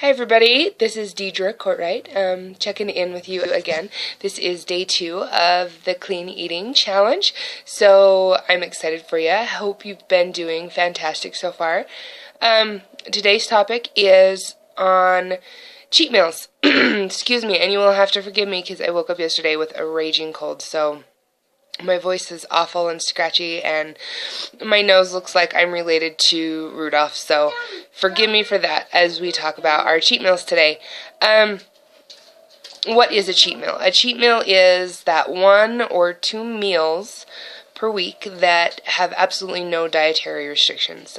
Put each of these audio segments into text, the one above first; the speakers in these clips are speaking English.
Hi everybody, this is Deidre Courtright, checking in with you again. This is day 2 of the Clean Eating Challenge, so I'm excited for you. I hope you've been doing fantastic so far. Today's topic is on cheat meals. Excuse me, and you will have to forgive me because I woke up yesterday with a raging cold, so my voice is awful and scratchy, and my nose looks like I'm related to Rudolph, so forgive me for that as we talk about our cheat meals today. What is a cheat meal? A cheat meal is that 1 or 2 meals per week that have absolutely no dietary restrictions.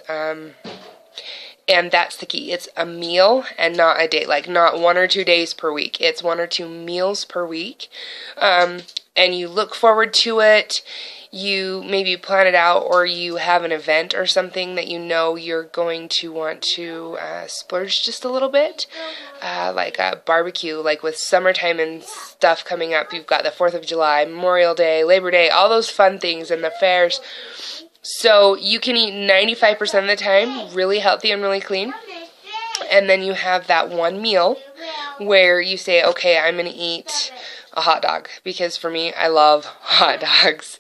And that's the key. It's a meal and not a day, like not 1 or 2 days per week. It's 1 or 2 meals per week. And you look forward to it. You maybe plan it out, or you have an event or something that you know you're going to want to splurge just a little bit. Like a barbecue, like with summertime and stuff coming up. You've got the 4th of July, Memorial Day, Labor Day, all those fun things and the fairs. So you can eat 95% of the time really healthy and really clean. And then you have that one meal where you say, okay, I'm going to eat a hot dog. Because for me, I love hot dogs.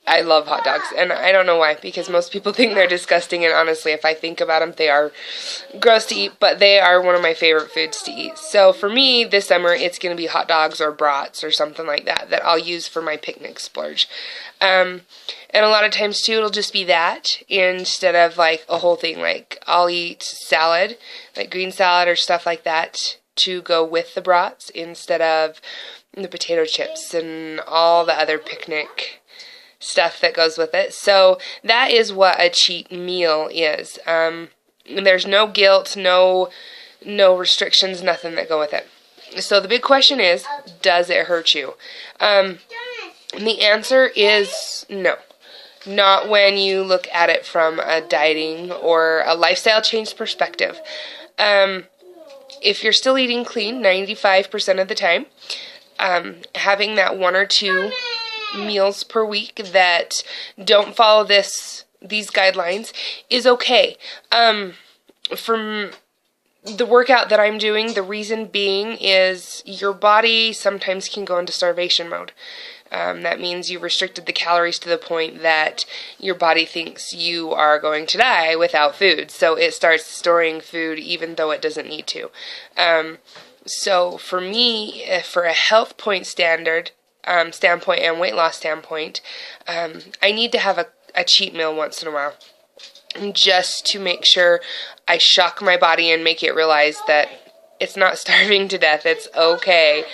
I love hot dogs, and I don't know why, because most people think they're disgusting, and honestly, if I think about them, they are gross to eat, but they are one of my favorite foods to eat. So for me, this summer, it's going to be hot dogs or brats or something like that I'll use for my picnic splurge. And a lot of times, too, it'll just be that instead of, like, a whole thing. Like, I'll eat salad, like green salad or stuff like that, to go with the brats instead of the potato chips and all the other picnic stuff that goes with it. So that is what a cheat meal is. There's no guilt, no restrictions, nothing that go with it. So the big question is, does it hurt you? And the answer is no. Not when you look at it from a dieting or a lifestyle change perspective. If you're still eating clean 95% of the time, having that 1 or 2 meals per week that don't follow these guidelines is okay. From the workout that I'm doing, the reason being is your body sometimes can go into starvation mode. That means you've restricted the calories to the point that your body thinks you are going to die without food. So it starts storing food even though it doesn't need to. So for me, for a health standpoint and weight loss standpoint, I need to have a cheat meal once in a while, just to make sure I shock my body and make it realize that it's not starving to death. It's okay.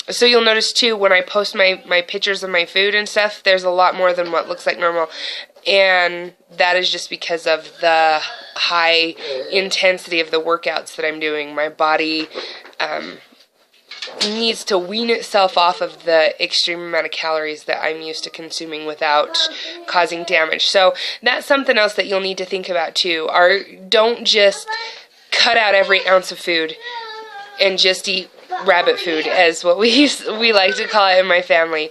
So you'll notice too, when I post my pictures of my food and stuff, there's a lot more than what looks like normal. And that is just because of the high intensity of the workouts that I'm doing. My body needs to wean itself off of the extreme amount of calories that I'm used to consuming without causing damage. So that's something else that you'll need to think about too. Don't just cut out every ounce of food and just eat rabbit food, as what we like to call it in my family.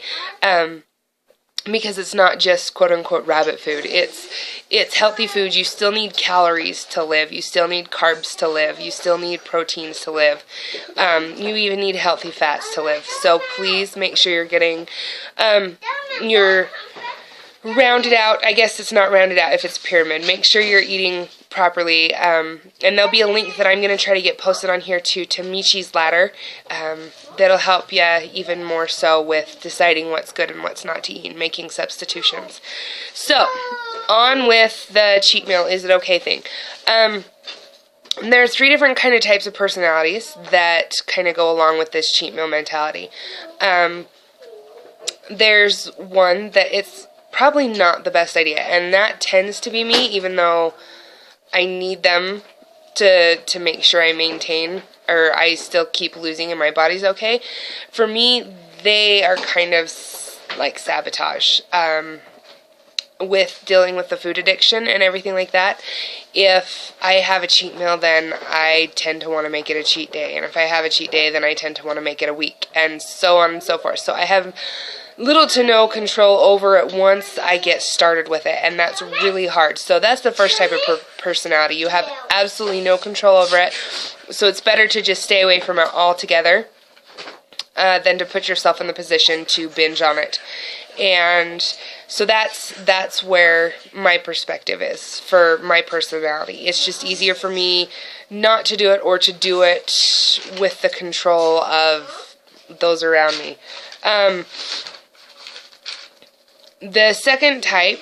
Because it's not just quote-unquote rabbit food. It's healthy food. You still need calories to live. You still need carbs to live. You still need proteins to live. You even need healthy fats to live. So please make sure you're getting your rounded out. I guess it's not rounded out if it's pyramid. Make sure you're eating properly. And there'll be a link that I'm going to try to get posted on here too, to Michi's Ladder. That'll help you even more so with deciding what's good and what's not to eat and making substitutions. So, on with the cheat meal, is it okay thing. There are 3 different kind of types of personalities that kind of go along with this cheat meal mentality. There's one that it's probably not the best idea, and that tends to be me, even though I need them to make sure I maintain, or I still keep losing and my body's okay. For me, they are kind of like sabotage. With dealing with the food addiction and everything like that, if I have a cheat meal, then I tend to want to make it a cheat day. And if I have a cheat day, then I tend to want to make it a week, and so on and so forth. So I have little to no control over it once I get started with it, and that's really hard. So that's the first type of personality. You have absolutely no control over it, so it's better to just stay away from it altogether than to put yourself in the position to binge on it. And so that's where my perspective is for my personality. It's just easier for me not to do it, or to do it with the control of those around me. The second type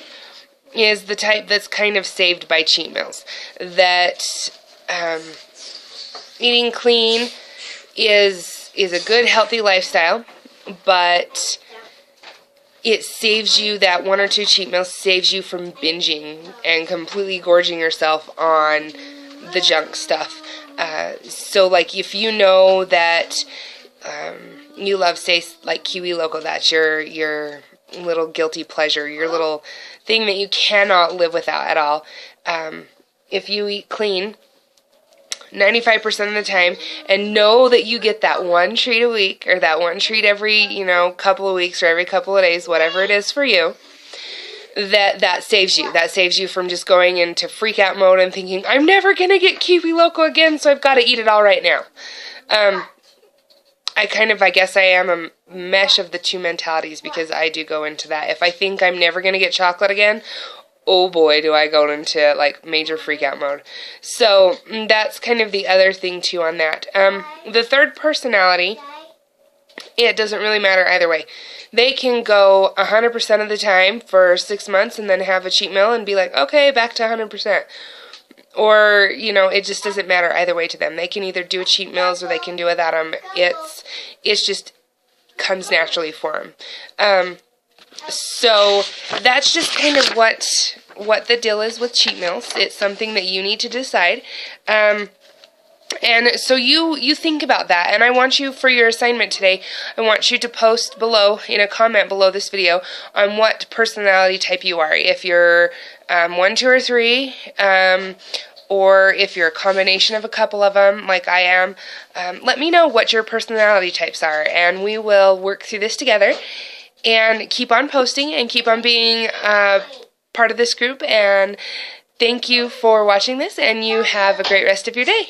is the type that's kind of saved by cheat meals. That eating clean is a good, healthy lifestyle, but it saves you, that 1 or 2 cheat meals saves you from binging and completely gorging yourself on the junk stuff. So, like, if you know that you love, say, like Kiwi Loco, that's your little guilty pleasure, your little thing that you cannot live without at all. If you eat clean 95% of the time, and know that you get that one treat a week, or that one treat every, couple of weeks, or every couple of days, whatever it is for you, that saves you. That saves you from just going into freak out mode and thinking, I'm never going to get Kiwi Loco again, so I've got to eat it all right now. I guess I am a mesh of the two mentalities, because I do go into that. If I think I'm never going to get chocolate again, oh boy, do I go into, like, major freak out mode. So that's kind of the other thing, too, on that. The third personality, it doesn't really matter either way. They can go 100% of the time for 6 months and then have a cheat meal and be like, okay, back to 100%. Or, it just doesn't matter either way to them. They can either do a cheat meals or they can do without them. It's just comes naturally for them. So that's just kind of what the deal is with cheat meals. It's something that you need to decide. And so you think about that, and I want you, for your assignment today, I want you to post below, in a comment below this video, on what personality type you are. If you're 1, 2, or 3, or if you're a combination of a couple of them, like I am, let me know what your personality types are, and we will work through this together, and keep on posting, and keep on being part of this group, and thank you for watching this, and you have a great rest of your day.